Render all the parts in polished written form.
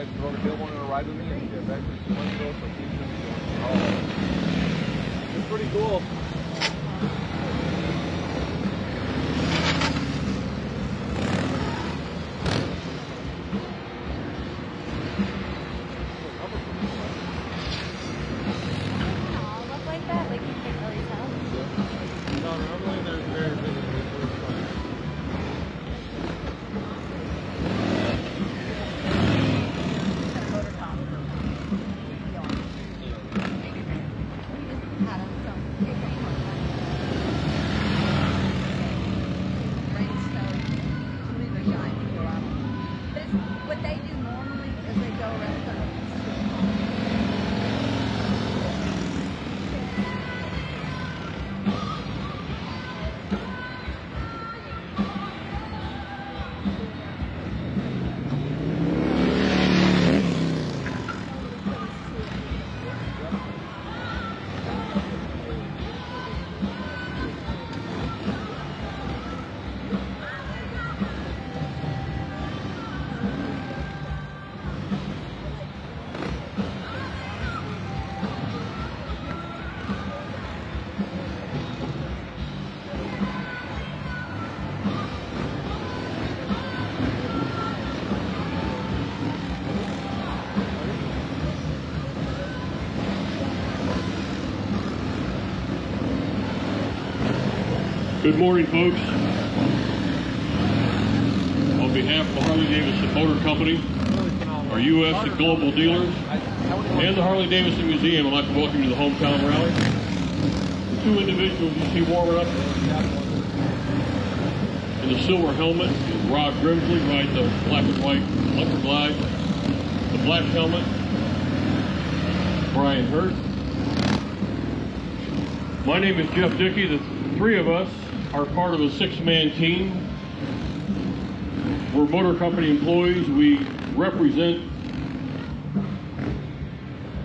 wife Brother Bill wanted to ride with me, and she back to 2 months ago, so she's going to be doing it all. It's pretty cool. What they do normally is they go around the Good morning, folks. On behalf of the Harley-Davidson Motor Company, our U.S. and global dealers, and the Harley-Davidson Museum, I'd like to welcome you to the hometown rally. The two individuals you see warming up in the silver helmet is Rob Grimsley, riding the black and white Leopard Glide. The black helmet, Brian Hurt. My name is Jeff Dickey. The three of us are part of a six-man team. We're motor company employees. We represent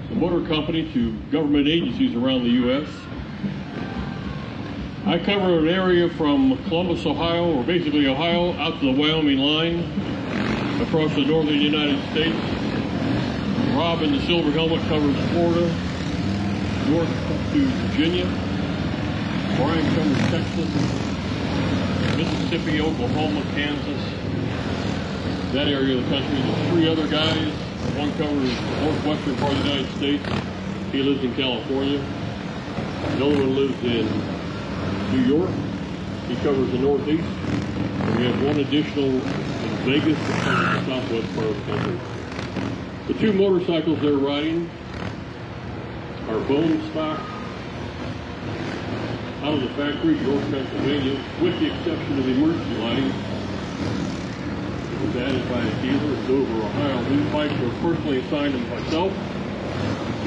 the motor company to government agencies around the U.S. I cover an area from Columbus, Ohio, or basically Ohio, out to the Wyoming line, across the northern United States. Rob in the silver helmet covers Florida, north to Virginia. Brian covers Texas, Mississippi, Oklahoma, Kansas, that area of the country. There's three other guys. One covers the northwestern part of the United States. He lives in California. The other one lives in New York. He covers the Northeast. And we have one additional in Vegas that covers the southwest part of the country. The two motorcycles they're riding are bone stock out of the factory, York, Pennsylvania, with the exception of the emergency lighting. It was added by a dealer in Dover, Ohio. These bikes were personally assigned to myself.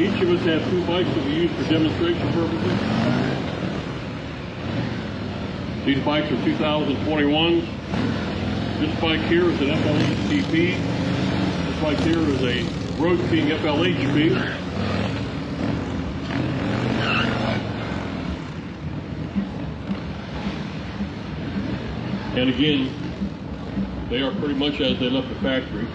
Each of us have two bikes that we use for demonstration purposes. These bikes are 2021s. This bike here is an FLHCP. This bike here is a Road King FLHP. And again, they are pretty much as they left the factory.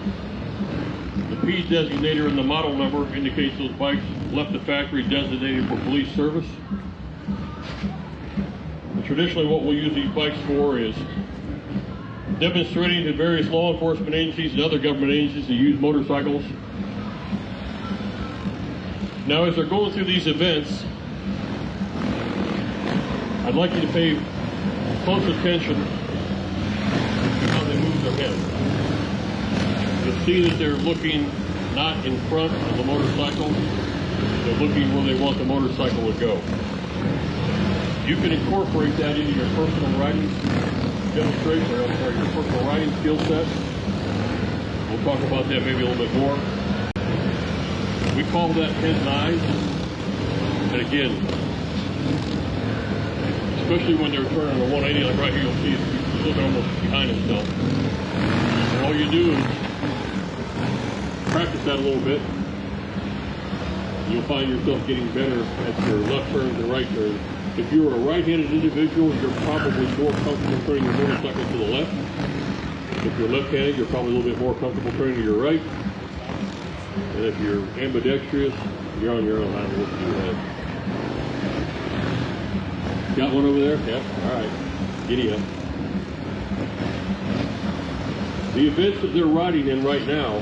The P designator in the model number indicates those bikes left the factory designated for police service. And traditionally what we'll use these bikes for is demonstrating to various law enforcement agencies and other government agencies that use motorcycles. Now as they're going through these events, I'd like you to pay close attention how they move their head. You'll see that they're looking not in front of the motorcycle, they're looking where they want the motorcycle to go. You can incorporate that into your personal riding demonstration, or your personal riding skill set. We'll talk about that maybe a little bit more. We call that head and eyes. And again, especially when they're turning a 180, like right here, you'll see he's looking almost behind himself. And all you do is practice that a little bit. You'll find yourself getting better at your left turns and right turns. If you're a right-handed individual, you're probably more comfortable turning your motorcycle to the left. If you're left-handed, you're probably a little bit more comfortable turning to your right. And if you're ambidextrous, you're on your own. I don't know what to do with that. Got one over there? Yep. All right. Giddy up. The events that they're riding in right now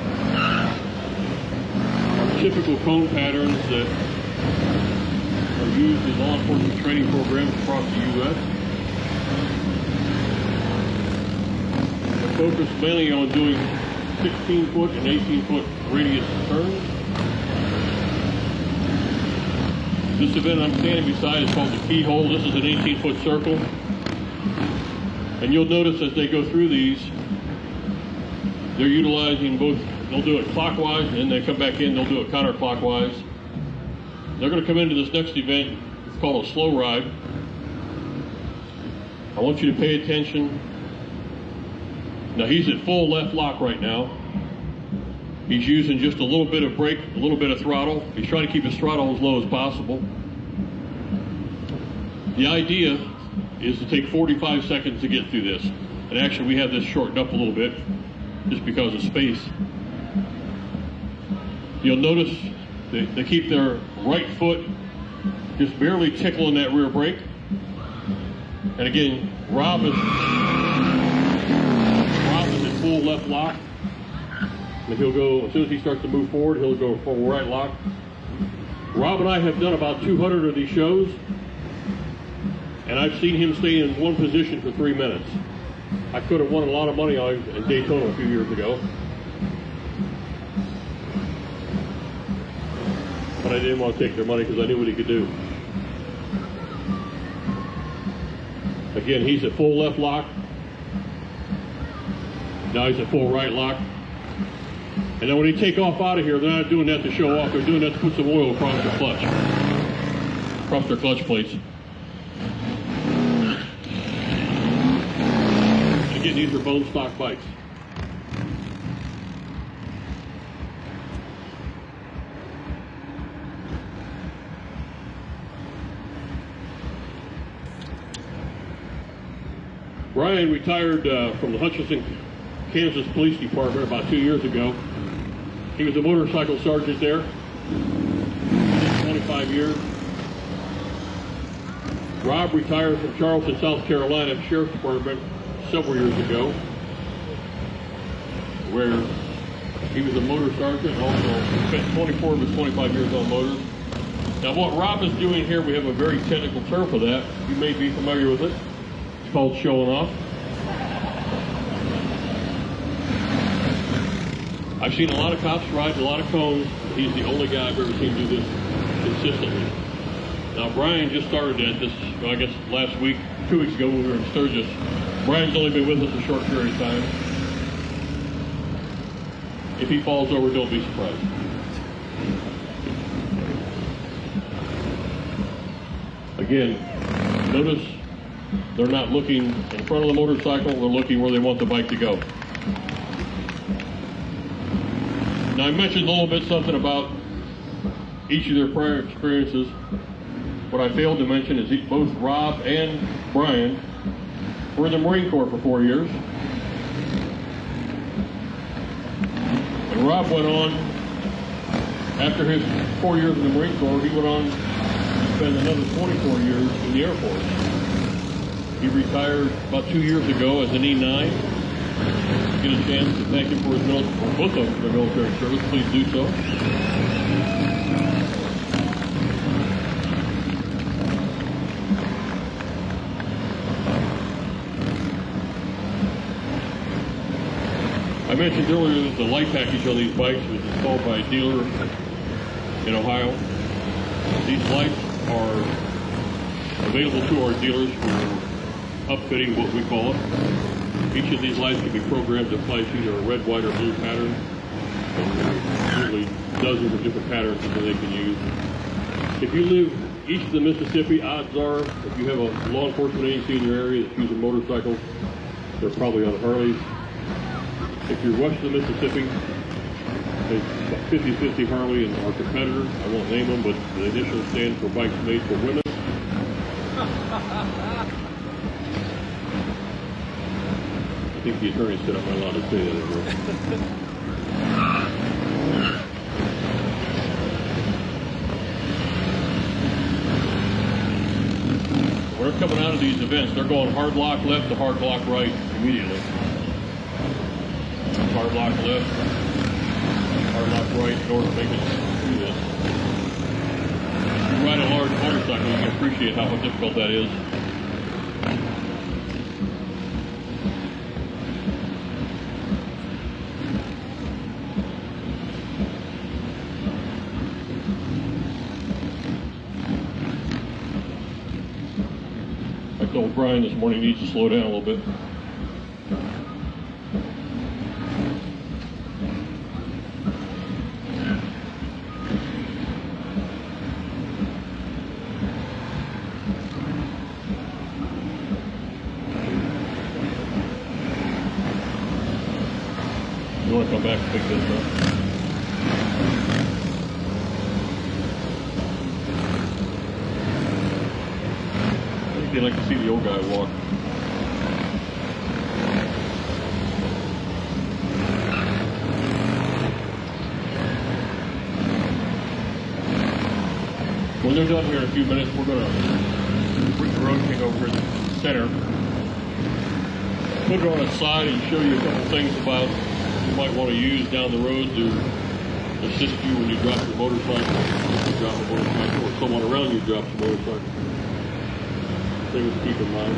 are typical cone patterns that are used in law enforcement training programs across the U.S. They're focused mainly on doing 16-foot and 18-foot radius turns. This event I'm standing beside is called the Keyhole. This is an 18-foot circle. And you'll notice as they go through these, they're utilizing both, they'll do it clockwise, and then they come back in, they'll do it counterclockwise. They're going to come into this next event. It's called a slow ride. I want you to pay attention. Now he's at full left lock right now. He's using just a little bit of brake, a little bit of throttle. He's trying to keep his throttle as low as possible. The idea is to take 45 seconds to get through this. And actually we have this shortened up a little bit just because of space. You'll notice they keep their right foot just barely tickling that rear brake. And again, Rob is in full left lock. And he'll go, as soon as he starts to move forward, he'll go full right lock. Rob and I have done about 200 of these shows, and I've seen him stay in one position for 3 minutes. I could have won a lot of money on him in Daytona a few years ago. But I didn't want to take their money because I knew what he could do. Again, he's at full left lock. Now he's at full right lock. And then when they take off out of here, they're not doing that to show off. They're doing that to put some oil across their clutch. Across their clutch plates. And again, these are bone stock bikes. Brian retired from the Hutchinson, Kansas Police Department about 2 years ago. He was a motorcycle sergeant there, 25 years. Rob retired from Charleston, South Carolina Sheriff's Department several years ago, where he was a motor sergeant and also spent 24 of his 25 years on motors. Now what Rob is doing here, we have a very technical term for that. You may be familiar with it. It's called showing off. I've seen a lot of cops ride a lot of cones. He's the only guy I've ever seen do this consistently. Now Brian just started at this, I guess last week, 2 weeks ago when we were in Sturgis. Brian's only been with us a short period of time. If he falls over, don't be surprised. Again, notice they're not looking in front of the motorcycle, they're looking where they want the bike to go. Now I mentioned a little bit something about each of their prior experiences. What I failed to mention is both Rob and Brian were in the Marine Corps for 4 years. And Rob went on, after his 4 years in the Marine Corps, he went on to spend another 24 years in the Air Force. He retired about 2 years ago as an E9. Get a chance to thank him for his military, both of them for their military service, please do so. I mentioned earlier that the light package on these bikes was installed by a dealer in Ohio. These lights are available to our dealers for upfitting, what we call it. Each of these lights can be programmed to flash either a red, white, or blue pattern. And literally dozens of different patterns that they can use. If you live east of the Mississippi, odds are, if you have a law enforcement agency in your area that's using motorcycles, they're probably on Harleys. If you're west of the Mississippi, it's 50-50 Harley and our competitor. I won't name them, but the initial stands for Bikes Made for Women. I think the attorney said I'm not allowed to say that anymore. they're coming out of these events, they're going hard lock left to hard lock right immediately. Hard lock left, hard lock right in order to make it through this. If you ride a large motorcycle, you can appreciate how difficult that is. I told Brian this morning he needs to slow down a little bit. You want to come back and pick this up? They like to see the old guy walk. When they're done here in a few minutes, we're going to bring the road king over here to the center, put it on its side and show you a couple things about you might want to use down the road to assist you when you drop your motorcycle, or someone around you drops your motorcycle. Things to keep in mind.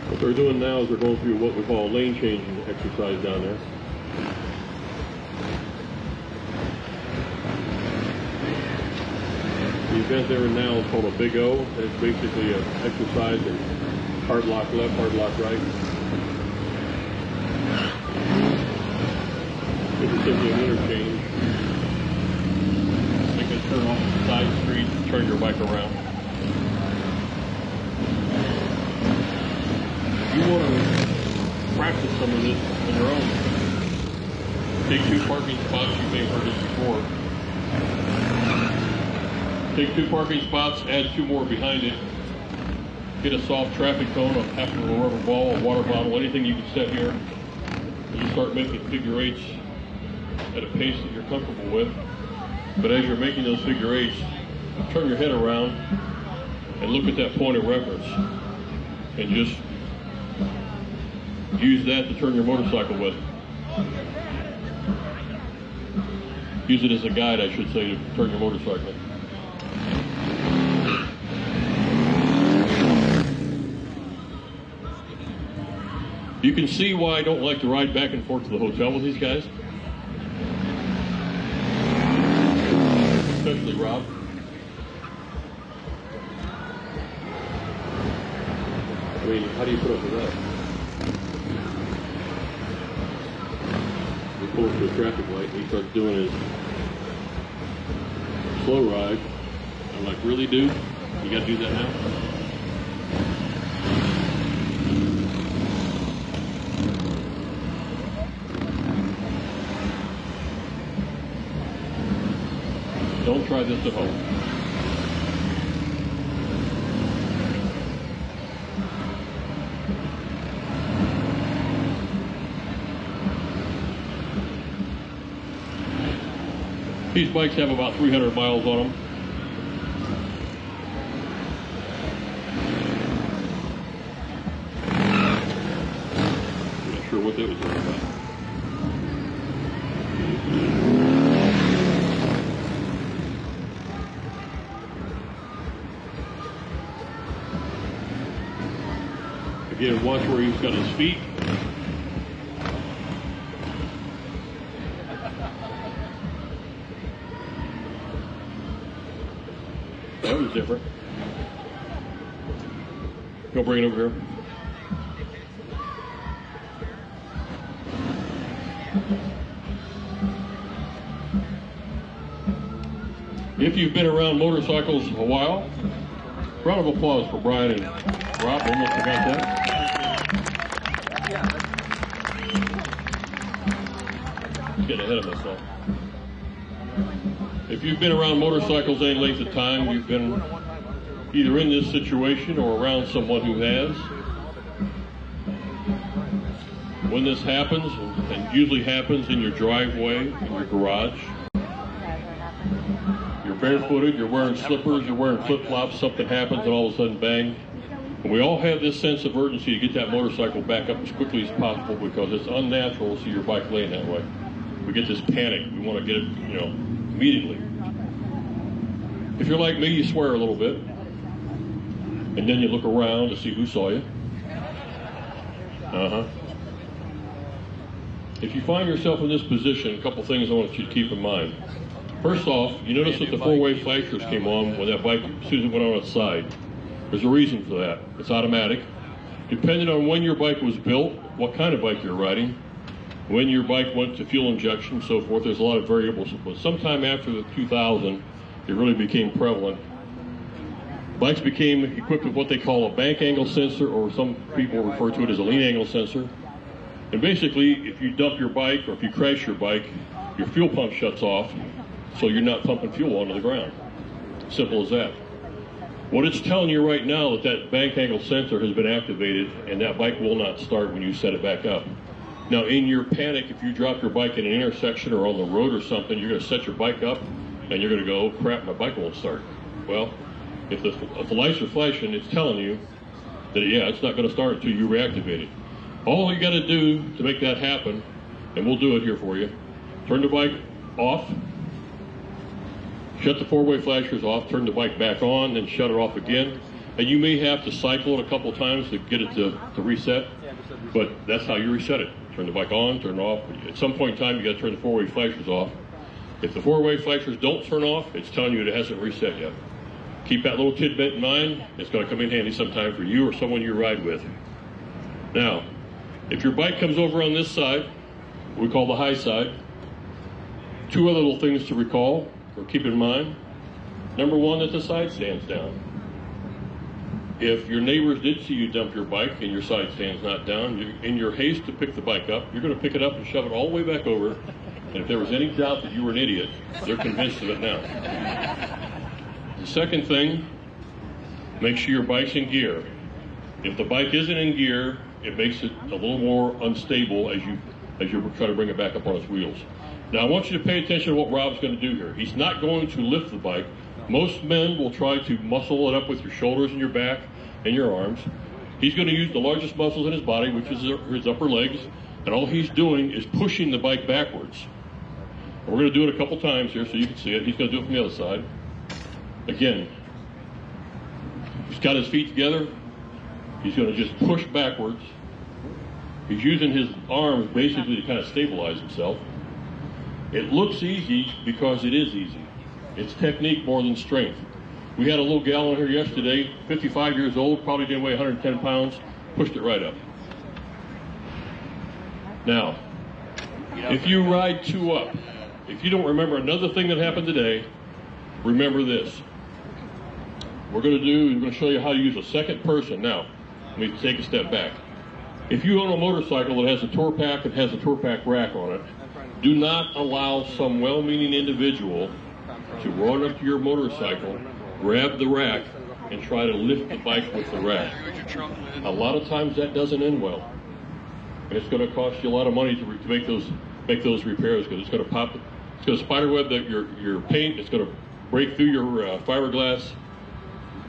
What they're doing now is they're going through what we call a lane changing exercise down there. The event they're in now is called a Big O. It's basically an exercise in hard lock left, hard lock right. This is simply an interchange. Make a turn off the side street, turn your bike around. If you want to practice some of this on your own, take 2 parking spots. You may have heard this before. Take 2 parking spots, add 2 more behind it. Get a soft traffic cone, a half of a rubber ball, a water bottle, anything you can set here. And you start making figure 8s at a pace that you're comfortable with. But as you're making those figure 8s, turn your head around and look at that point of reference. And just use that to turn your motorcycle with. Use it as a guide, I should say, to turn your motorcycle. You can see why I don't like to ride back and forth to the hotel with these guys. Especially Rob. I mean, how do you put up with that? We pull into a traffic light and he starts doing his slow ride. I'm like, really, dude? You gotta do that now? Don't try this at home. These bikes have about 300 miles on them. I'm not sure what that was all about. Again, watch where he's got his feet. That was different. Go bring it over here. If you've been around motorcycles a while, round of applause for Brian and Rob. Almost forgot that. Getting ahead of myself. If you've been around motorcycles any length of time, you've been either in this situation or around someone who has. when this happens, and usually happens in your driveway, in your garage, you're barefooted, you're wearing slippers, you're wearing flip-flops, something happens and all of a sudden bang. And we all have this sense of urgency to get that motorcycle back up as quickly as possible because it's unnatural to see your bike laying that way. We get this panic. We want to get it, immediately. If you're like me, you swear a little bit. And then you look around to see who saw you. If you find yourself in this position, a couple things I want you to keep in mind. First off, you notice that the four-way flashers came on when that bike, as soon as it went on its side. There's a reason for that. It's automatic. Depending on when your bike was built, what kind of bike you're riding, when your bike went to fuel injection, so forth, there's a lot of variables. But sometime after the 2000, it really became prevalent. Bikes became equipped with what they call a bank angle sensor, or some people refer to it as a lean angle sensor. And basically, if you dump your bike or if you crash your bike, your fuel pump shuts off, so you're not pumping fuel onto the ground. Simple as that. What it's telling you right now is that bank angle sensor has been activated and that bike will not start when you set it back up. Now, in your panic, if you drop your bike in an intersection or on the road or something, you're going to set your bike up and you're going to go, oh, crap, my bike won't start. Well, if the lights are flashing, it's telling you that, yeah, it's not going to start until you reactivate it. All you got to do to make that happen, and we'll do it here for you, turn the bike off, shut the four-way flashers off, turn the bike back on, then shut it off again. And you may have to cycle it a couple of times to get it to reset, but that's how you reset it. Turn the bike on, turn it off. At some point in time, you got to turn the four-way flashers off. If the four-way flashers don't turn off, it's telling you it hasn't reset yet. Keep that little tidbit in mind. It's going to come in handy sometime for you or someone you ride with. Now, if your bike comes over on this side, we call the high side, two other little things to recall or keep in mind. Number one, that the side stands down. If your neighbors did see you dump your bike and your side stand's not down, in your haste to pick the bike up, you're going to pick it up and shove it all the way back over. And if there was any doubt that you were an idiot, they're convinced of it now. The second thing, make sure your bike's in gear. If the bike isn't in gear, it makes it a little more unstable as you try to bring it back up on its wheels. Now, I want you to pay attention to what Rob's going to do here. He's not going to lift the bike. Most men will try to muscle it up with your shoulders and your back and your arms. He's going to use the largest muscles in his body, which is his upper legs, and all he's doing is pushing the bike backwards. And we're going to do it a couple times here so you can see it. He's going to do it from the other side. Again, he's got his feet together. He's going to just push backwards. He's using his arms basically to kind of stabilize himself. It looks easy because it is easy. It's technique more than strength. We had a little gal in here yesterday, 55 years old, probably didn't weigh 110 pounds, pushed it right up. Now, if you ride two up, if you don't remember another thing that happened today, remember this. We're going to show you how to use a second person. Now, let me take a step back. If you own a motorcycle that has a tour pack and has a tour pack rack on it, do not allow some well-meaning individual to run up to your motorcycle, grab the rack, and try to lift the bike with the rack. A lot of times that doesn't end well. And it's going to cost you a lot of money to make those repairs because it's going to pop, it's going to spiderweb your paint, it's going to break through your fiberglass.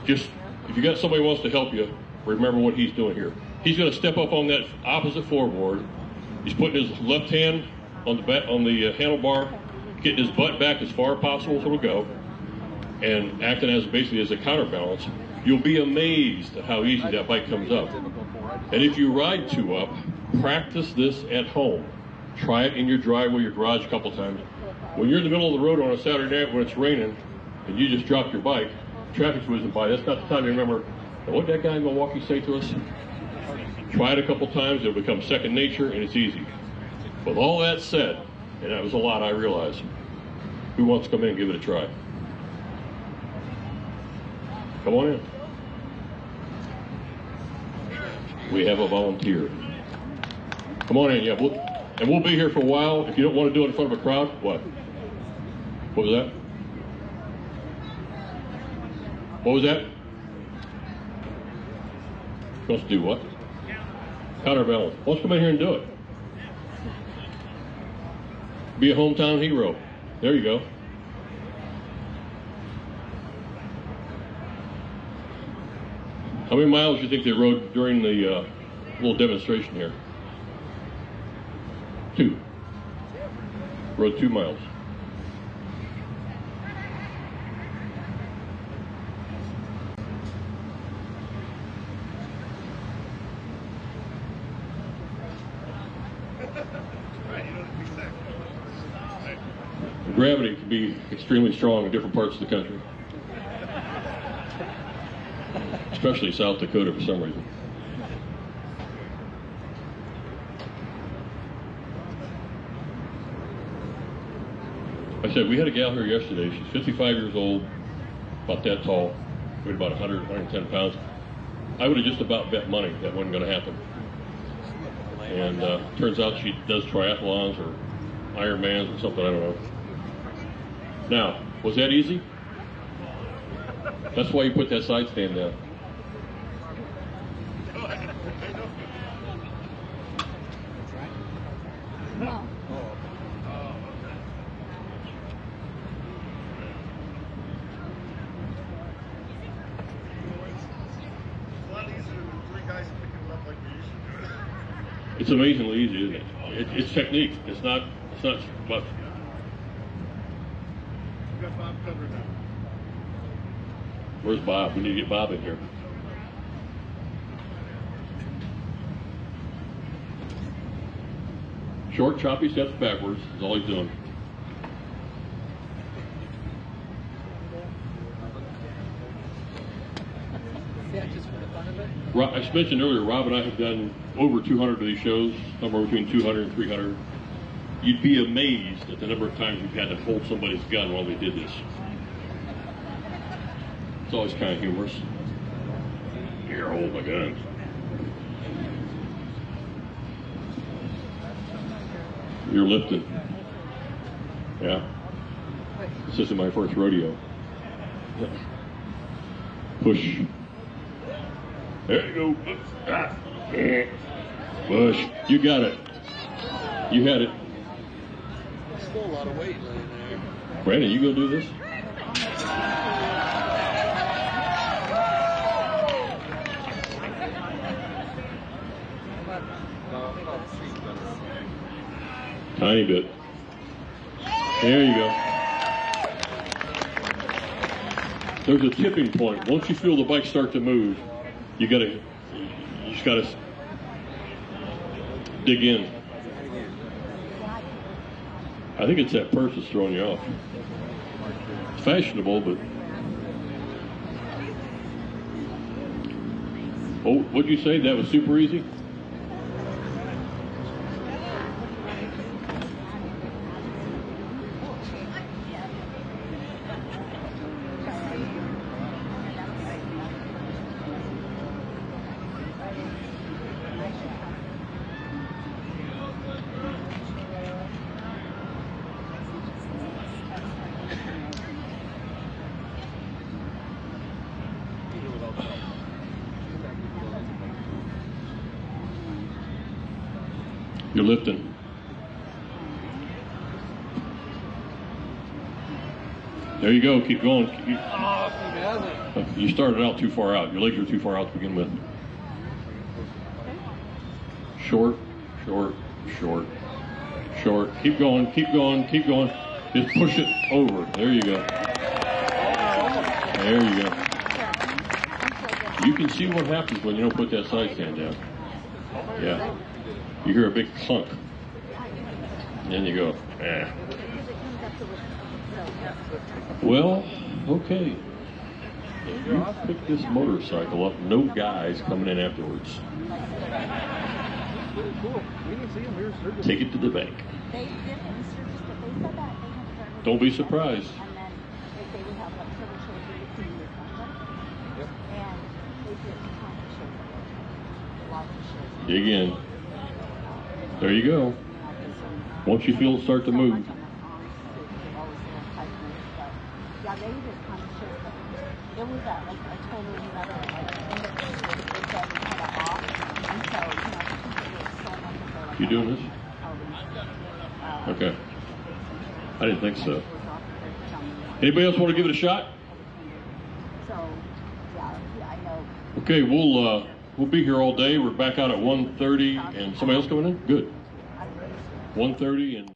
Just, if you got somebody who wants to help you, remember what he's doing here. He's going to step up on that opposite floorboard. He's putting his left hand on the handlebar, getting his butt back as far as possible as it'll go, and acting as basically as a counterbalance. You'll be amazed at how easy that bike comes up. And if you ride two up, practice this at home. Try it in your driveway, your garage a couple times. When you're in the middle of the road on a Saturday night when it's raining and you just drop your bike, traffic's whizzing by, that's not the time you remember, what did that guy in Milwaukee say to us? Try it a couple times, it'll become second nature, and it's easy. With all that said, and that was a lot, I realize, who wants to come in and give it a try? Come on in. We have a volunteer. Come on in, yeah. We'll be here for a while. If you don't want to do it in front of a crowd, what? What was that? What was that? Supposed to do what? Counterbalance. Let's come in here and do it. Be a hometown hero. There you go. How many miles do you think they rode during the little demonstration here? 2. Rode 2 miles. Gravity can be extremely strong in different parts of the country, especially South Dakota for some reason. I said, we had a gal here yesterday. She's 55 years old, about that tall, weighed about 100, 110 pounds. I would have just about bet money that wasn't going to happen. And turns out she does triathlons or Ironmans or something, I don't know. Now, was that easy? That's why you put that side stand down. No. It's amazingly easy, isn't it? It's technique. It's not much. We got Bob covered now. Where's Bob? We need to get Bob in here. Short, choppy steps backwards is all he's doing. Yeah, just for the fun of it. I mentioned earlier, Rob and I have done over 200 of these shows, somewhere between 200 and 300. You'd be amazed at the number of times we've had to hold somebody's gun while we did this. It's always kind of humorous. Here, hold my gun. You're lifting. Yeah. This isn't my first rodeo. Push. There you go. Ah. Push. You got it. You had it. Still a lot of weight laying there. Brandon, you gonna do this? Tiny bit. There you go. There's a tipping point. Once you feel the bike start to move, you just gotta dig in. I think it's that purse that's throwing you off. It's fashionable, but oh, what'd you say? That was super easy? You're lifting. There you go. Keep going. You started out too far out. Your legs are too far out to begin with. Short, short, short, short. Keep going. Keep going. Keep going. Just push it over. There you go. There you go. You can see what happens when you don't put that side stand down. Yeah. You hear a big clunk. And then you go, eh. Well, okay. If you pick this motorcycle up, no guys coming in afterwards. Take it to the bank. Don't be surprised. Dig in. There you go. Once you feel it start to move. You doing this? Okay. I didn't think so. Anybody else want to give it a shot? So, yeah, I know. Okay, we'll be here all day. We're back out at 1:30, and somebody else coming in? Good. 1:30 and